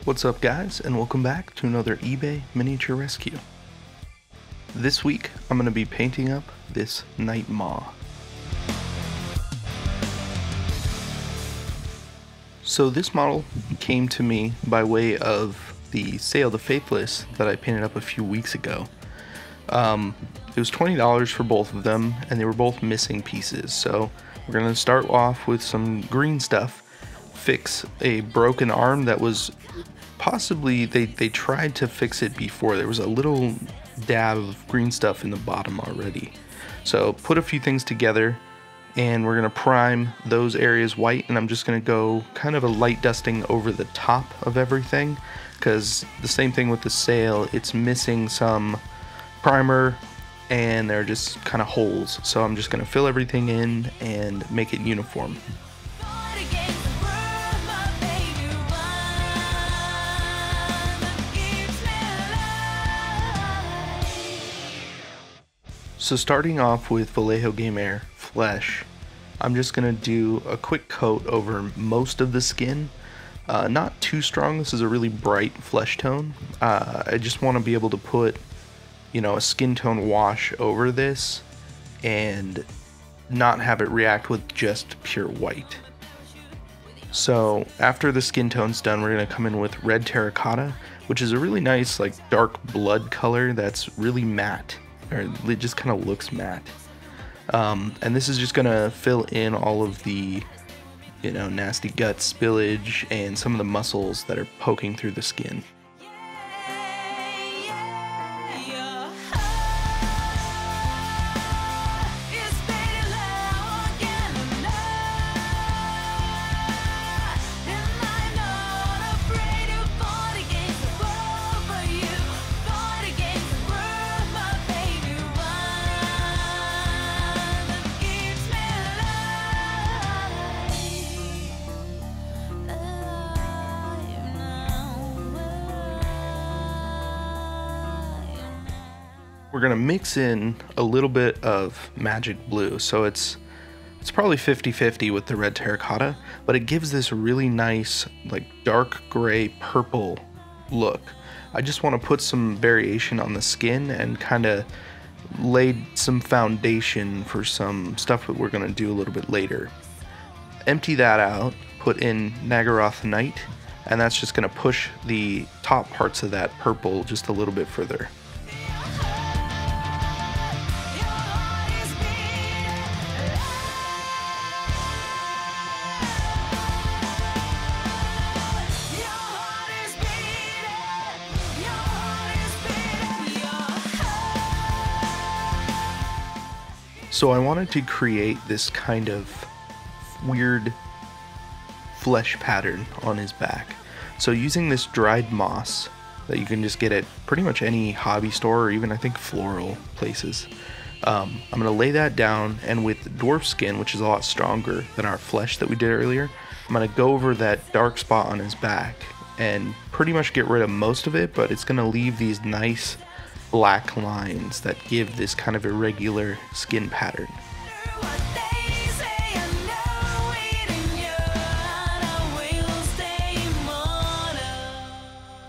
What's up guys, and welcome back to another eBay miniature rescue. This week I'm going to be painting up this Nightmaw. So this model came to me by way of the Sayl the Faithless that I painted up a few weeks ago. It was $20 for both of them, and they were both missing pieces. So we're going to start off with some green stuff, fix a broken arm that was possibly, they tried to fix it before. There was a little dab of green stuff in the bottom already. So put a few things together, and we're going to prime those areas white, and I'm just going to go kind of a light dusting over the top of everything, because the same thing with the Sayl, it's missing some primer and they're just kind of holes. So I'm just going to fill everything in and make it uniform. So starting off with Vallejo Game Air Flesh, I'm just going to do a quick coat over most of the skin. Not too strong, this is a really bright flesh tone. I just want to be able to put, you know, a skin tone wash over this and not have it react with just pure white. So after the skin tone's done, we're going to come in with red terracotta, which is a really nice like dark blood color that's really matte, or it just kind of looks matte. And this is just going to fill in all of the, you know, nasty gut spillage and some of the muscles that are poking through the skin. We're gonna mix in a little bit of magic blue, so it's probably 50-50 with the red terracotta, but it gives this really nice like dark gray purple look. I just want to put some variation on the skin and kind of lay some foundation for some stuff that we're gonna do a little bit later. Empty that out, put in Nightmaw, and that's just gonna push the top parts of that purple just a little bit further. So I wanted to create this kind of weird flesh pattern on his back. So using this dried moss that you can just get at pretty much any hobby store or even I think floral places, I'm going to lay that down, and with dwarf skin, which is a lot stronger than our flesh that we did earlier, I'm going to go over that dark spot on his back and pretty much get rid of most of it, but it's going to leave these nice black lines that give this kind of irregular skin pattern.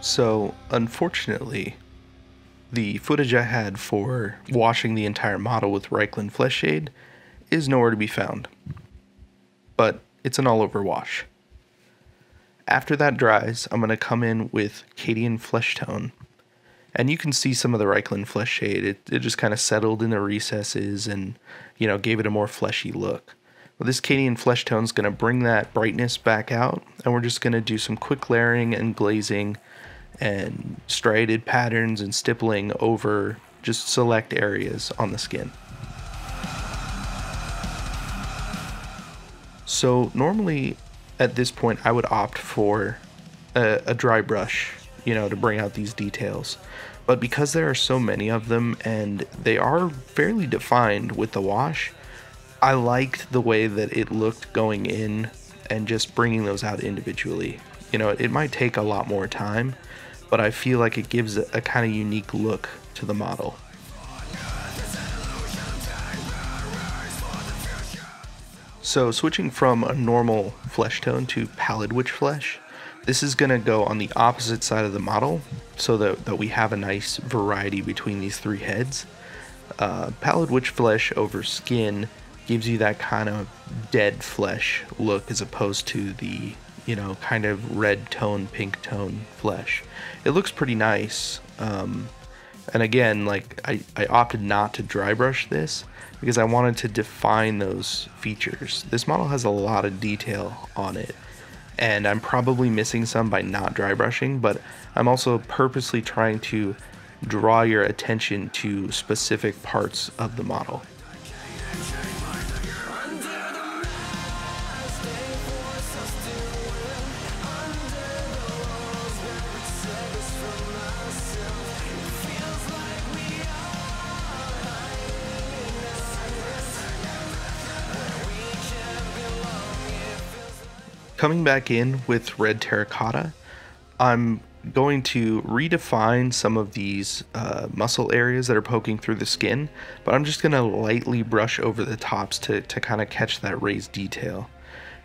So unfortunately, the footage I had for washing the entire model with Reikland Flesh Shade is nowhere to be found, but it's an all over wash. After that dries, I'm going to come in with Cadian Flesh Tone. And you can see some of the Reikland Flesh Shade. It just kind of settled in the recesses and, you know, gave it a more fleshy look. Well, this Cadian Flesh Tone is going to bring that brightness back out, and we're just going to do some quick layering and glazing and striated patterns and stippling over just select areas on the skin. So normally at this point I would opt for a dry brush, you know, to bring out these details. But because there are so many of them and they are fairly defined with the wash, I liked the way that it looked going in and just bringing those out individually. You know, it might take a lot more time, but I feel like it gives a kind of unique look to the model. So switching from a normal flesh tone to Pallid Witch Flesh, This is going to go on the opposite side of the model so that we have a nice variety between these three heads. Pallid witch flesh over skin gives you that kind of dead flesh look as opposed to the, you know, kind of red tone, pink tone flesh. It looks pretty nice. And again, like I opted not to dry brush this because I wanted to define those features. This model has a lot of detail on it, and I'm probably missing some by not dry brushing, but I'm also purposely trying to draw your attention to specific parts of the model. Coming back in with red terracotta, I'm going to redefine some of these muscle areas that are poking through the skin, but I'm just going to lightly brush over the tops to kind of catch that raised detail.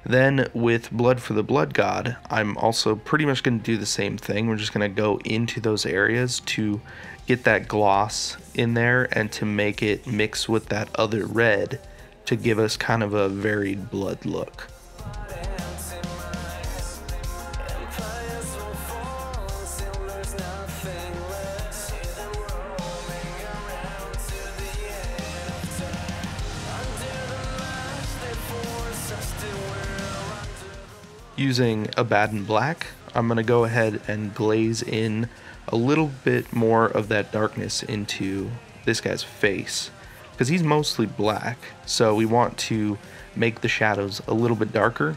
Then with blood for the blood god, I'm also pretty much going to do the same thing. We're just going to go into those areas to get that gloss in there and to make it mix with that other red to give us kind of a varied blood look. Using ABADDON black, I'm going to go ahead and glaze in a little bit more of that darkness into this guy's face, because he's mostly black, so we want to make the shadows a little bit darker,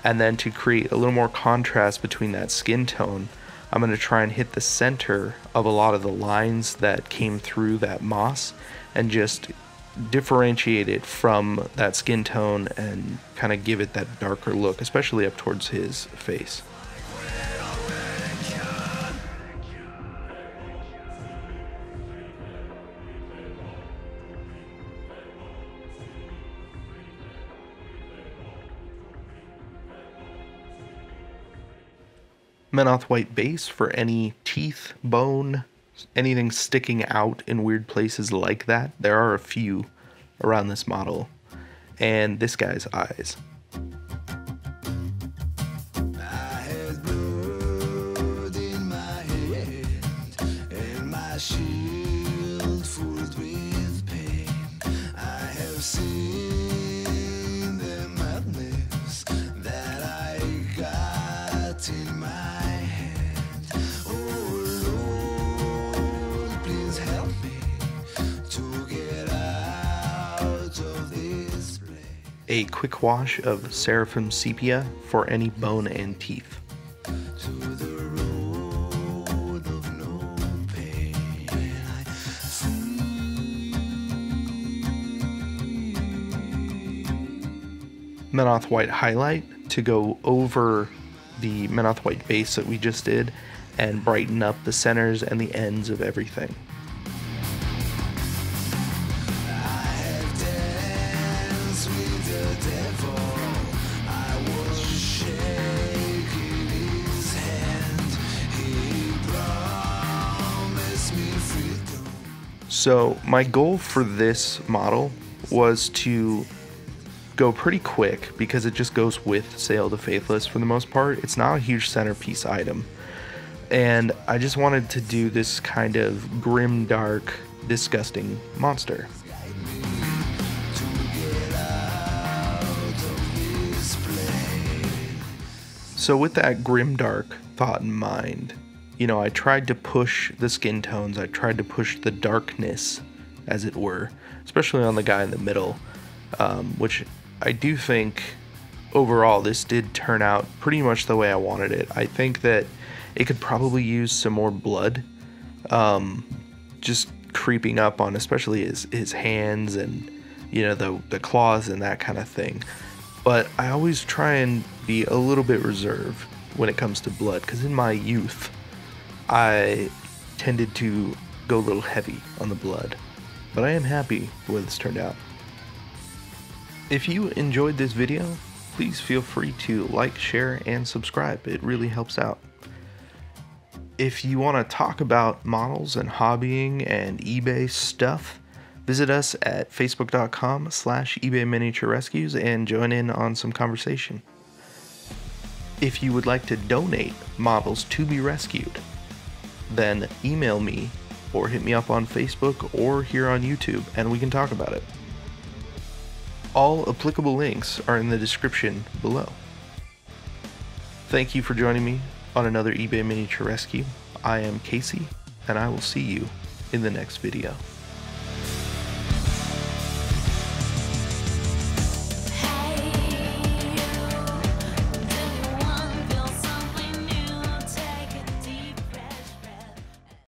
and then to create a little more contrast between that skin tone, I'm going to try and hit the center of a lot of the lines that came through that moss and just differentiate it from that skin tone and kind of give it that darker look, especially up towards his face. Menoth white base for any teeth, bone, anything sticking out in weird places like that. There are a few around this model. And this guy's eyes. I had blood in my head and my shield full with pain. I have seen the madness that I got in my head. Oh Lord, please help me to get out of this place. A quick wash of SERAPHIM sepia for any bone and teeth. To the road of no pain. Menoth white highlight to go over the Menoth white base that we just did and brighten up the centers and the ends of everything. I have danced with the devil. I was shaking his hand. He promised me freedom. So my goal for this model was to go pretty quick because it just goes with Sayl the Faithless for the most part. It's not a huge centerpiece item. And I just wanted to do this kind of grim, dark, disgusting monster. So with that grim, dark thought in mind, you know, I tried to push the skin tones, I tried to push the darkness, as it were, especially on the guy in the middle, which I do think overall this did turn out pretty much the way I wanted it. I think that it could probably use some more blood, just creeping up on especially his hands and, you know, the claws and that kind of thing. But I always try and be a little bit reserved when it comes to blood, because in my youth I tended to go a little heavy on the blood. But I am happy with this turned out. If you enjoyed this video, please feel free to like, share, and subscribe. It really helps out. If you want to talk about models and hobbying and eBay stuff, visit us at facebook.com/eBay Miniature Rescues and join in on some conversation. If you would like to donate models to be rescued, then email me or hit me up on Facebook or here on YouTube and we can talk about it. All applicable links are in the description below. Thank you for joining me on another eBay Miniature Rescue. I am Casey, and I will see you in the next video.